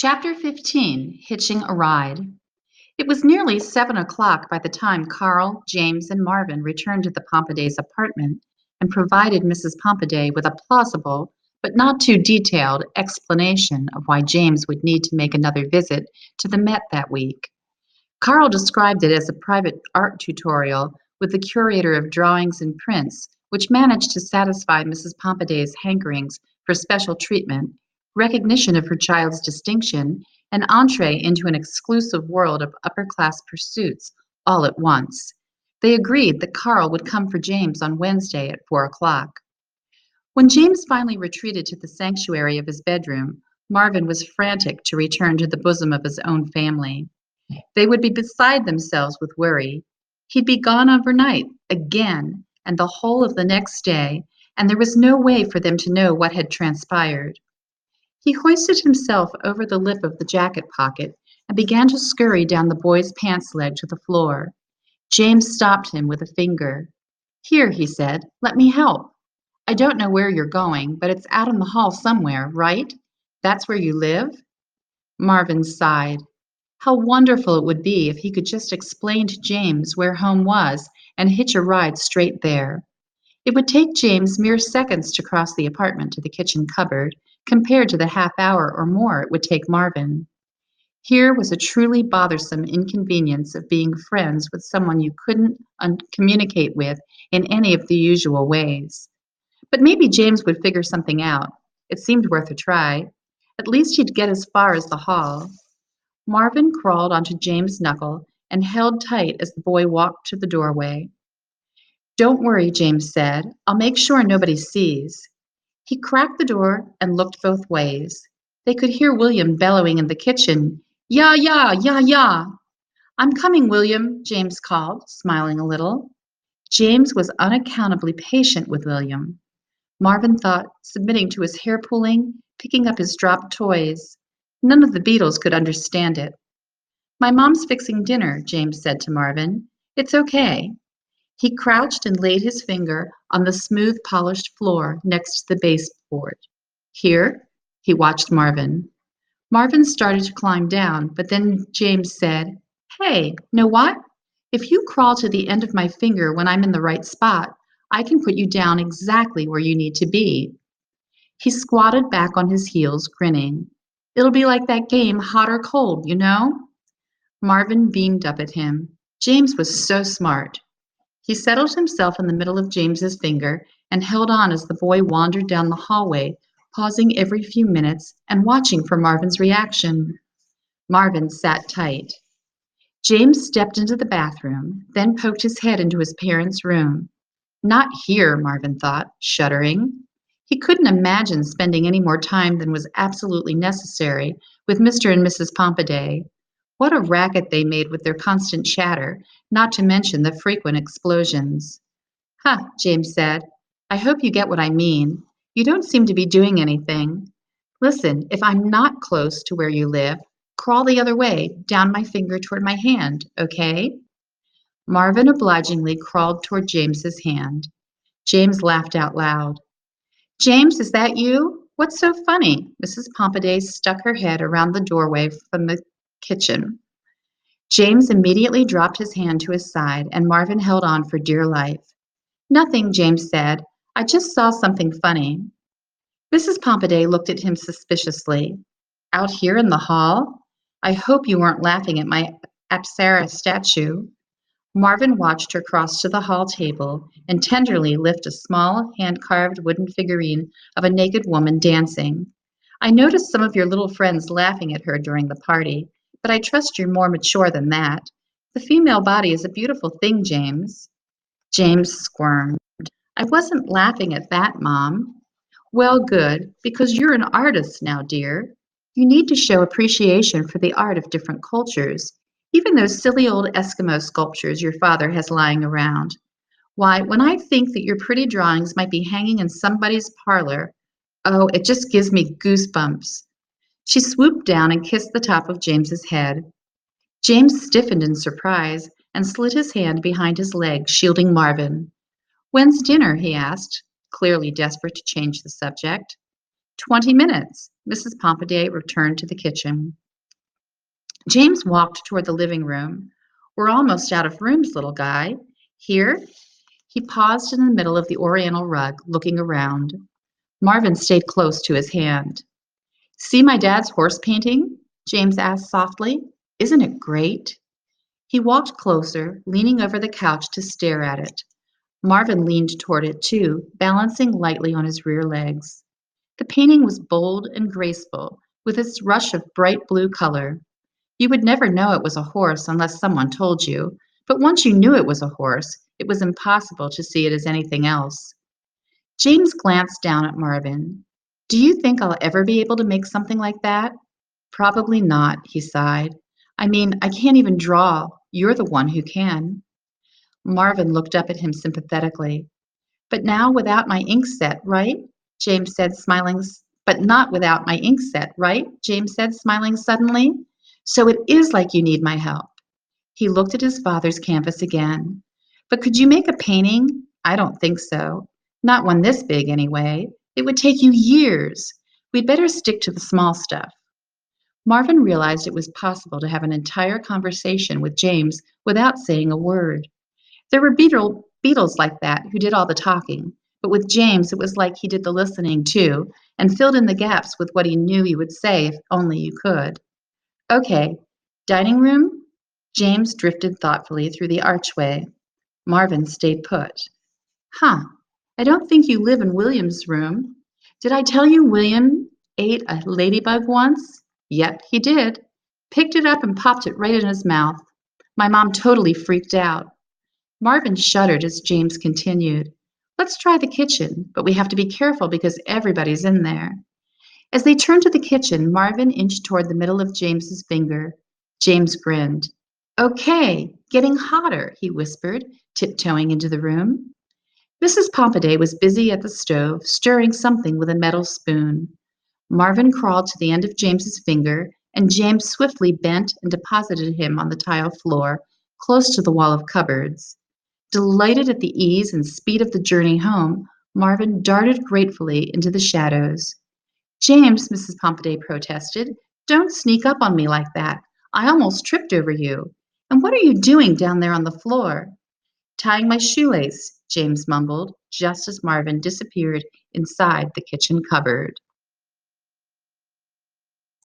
Chapter 15, Hitching a Ride. It was nearly 7 o'clock by the time Carl, James, and Marvin returned to the Pompadays' apartment and provided Mrs. Pompaday with a plausible, but not too detailed, explanation of why James would need to make another visit to the Met that week. Carl described it as a private art tutorial with the curator of drawings and prints, which managed to satisfy Mrs. Pompaday's hankerings for special treatment, recognition of her child's distinction, and entree into an exclusive world of upper-class pursuits all at once. They agreed that Carl would come for James on Wednesday at 4 o'clock. When James finally retreated to the sanctuary of his bedroom, Marvin was frantic to return to the bosom of his own family. They would be beside themselves with worry. He'd be gone overnight, again, and the whole of the next day, and there was no way for them to know what had transpired. He hoisted himself over the lip of the jacket pocket and began to scurry down the boy's pants leg to the floor. James stopped him with a finger. "Here," he said, "let me help. I don't know where you're going, but it's out in the hall somewhere, right? That's where you live?" Marvin sighed. How wonderful it would be if he could just explain to James where home was and hitch a ride straight there. It would take James mere seconds to cross the apartment to the kitchen cupboard, compared to the half-hour or more it would take Marvin. Here was a truly bothersome inconvenience of being friends with someone you couldn't communicate with in any of the usual ways. But maybe James would figure something out. It seemed worth a try. At least he'd get as far as the hall. Marvin crawled onto James' knuckle and held tight as the boy walked to the doorway. "Don't worry," James said. "I'll make sure nobody sees." He cracked the door and looked both ways. They could hear William bellowing in the kitchen, "Ya, ya, ya, ya!" "I'm coming, William," James called, smiling a little. James was unaccountably patient with William. Marvin thought, submitting to his hair pulling, picking up his dropped toys. None of the beetles could understand it. "My mom's fixing dinner," James said to Marvin. "It's okay." He crouched and laid his finger on the smooth, polished floor next to the baseboard. "Here?" He watched Marvin. Marvin started to climb down, but then James said, "Hey, know what? If you crawl to the end of my finger when I'm in the right spot, I can put you down exactly where you need to be." He squatted back on his heels, grinning. "It'll be like that game, Hot or Cold, you know?" Marvin beamed up at him. James was so smart. He settled himself in the middle of James's finger and held on as the boy wandered down the hallway, pausing every few minutes and watching for Marvin's reaction. Marvin sat tight. James stepped into the bathroom, then poked his head into his parents' room. Not here, Marvin thought, shuddering. He couldn't imagine spending any more time than was absolutely necessary with Mr. and Mrs. Pompaday. What a racket they made with their constant chatter, not to mention the frequent explosions. "Huh," James said. "I hope you get what I mean. You don't seem to be doing anything. Listen, if I'm not close to where you live, crawl the other way, down my finger toward my hand, okay?" Marvin obligingly crawled toward James's hand. James laughed out loud. "James, is that you? What's so funny?" Mrs. Pompaday stuck her head around the doorway from the kitchen. James immediately dropped his hand to his side, and Marvin held on for dear life. "Nothing," James said. "I just saw something funny." Mrs. Pompaday looked at him suspiciously. "Out here in the hall? I hope you weren't laughing at my Apsara statue." Marvin watched her cross to the hall table and tenderly lift a small, hand-carved wooden figurine of a naked woman dancing. "I noticed some of your little friends laughing at her during the party, but I trust you're more mature than that. The female body is a beautiful thing, James." James squirmed. "I wasn't laughing at that, Mom." "Well, good, because you're an artist now, dear. You need to show appreciation for the art of different cultures, even those silly old Eskimo sculptures your father has lying around. Why, when I think that your pretty drawings might be hanging in somebody's parlor, oh, it just gives me goosebumps." She swooped down and kissed the top of James's head. James stiffened in surprise and slid his hand behind his leg, shielding Marvin. "When's dinner?" he asked, clearly desperate to change the subject. "20 minutes. Mrs. Pompaday returned to the kitchen. James walked toward the living room. We're almost out of rooms, little guy. Here? He paused in the middle of the oriental rug, looking around. Marvin stayed close to his hand. See my dad's horse painting? James asked softly. Isn't it great? He walked closer, leaning over the couch to stare at it. Marvin leaned toward it too, balancing lightly on his rear legs. The painting was bold and graceful, with its rush of bright blue color. You would never know it was a horse unless someone told you, but once you knew it was a horse, it was impossible to see it as anything else. James glanced down at Marvin. Do you think I'll ever be able to make something like that? Probably not, he sighed. I mean, I can't even draw. You're the one who can. Marvin looked up at him sympathetically. But now without my ink set, right? James said, smiling. But not without my ink set, right? James said, smiling suddenly. So it is like you need my help. He looked at his father's canvas again. But could you make a painting? I don't think so. Not one this big, anyway. It would take you years. We'd better stick to the small stuff. Marvin realized it was possible to have an entire conversation with James without saying a word. There were Beatles like that who did all the talking, but with James it was like he did the listening too, and filled in the gaps with what he knew he would say if only you could. Okay, dining room? James drifted thoughtfully through the archway. Marvin stayed put. Huh, I don't think you live in William's room. Did I tell you William ate a ladybug once? Yep, he did. Picked it up and popped it right in his mouth. My mom totally freaked out. Marvin shuddered as James continued. Let's try the kitchen, but we have to be careful because everybody's in there. As they turned to the kitchen, Marvin inched toward the middle of James's finger. James grinned. Okay, getting hotter, he whispered, tiptoeing into the room. Mrs. Pompaday was busy at the stove, stirring something with a metal spoon. Marvin crawled to the end of James's finger, and James swiftly bent and deposited him on the tile floor, close to the wall of cupboards. Delighted at the ease and speed of the journey home, Marvin darted gratefully into the shadows. James, Mrs. Pompaday protested, don't sneak up on me like that. I almost tripped over you. And what are you doing down there on the floor? Tying my shoelace, James mumbled, just as Marvin disappeared inside the kitchen cupboard.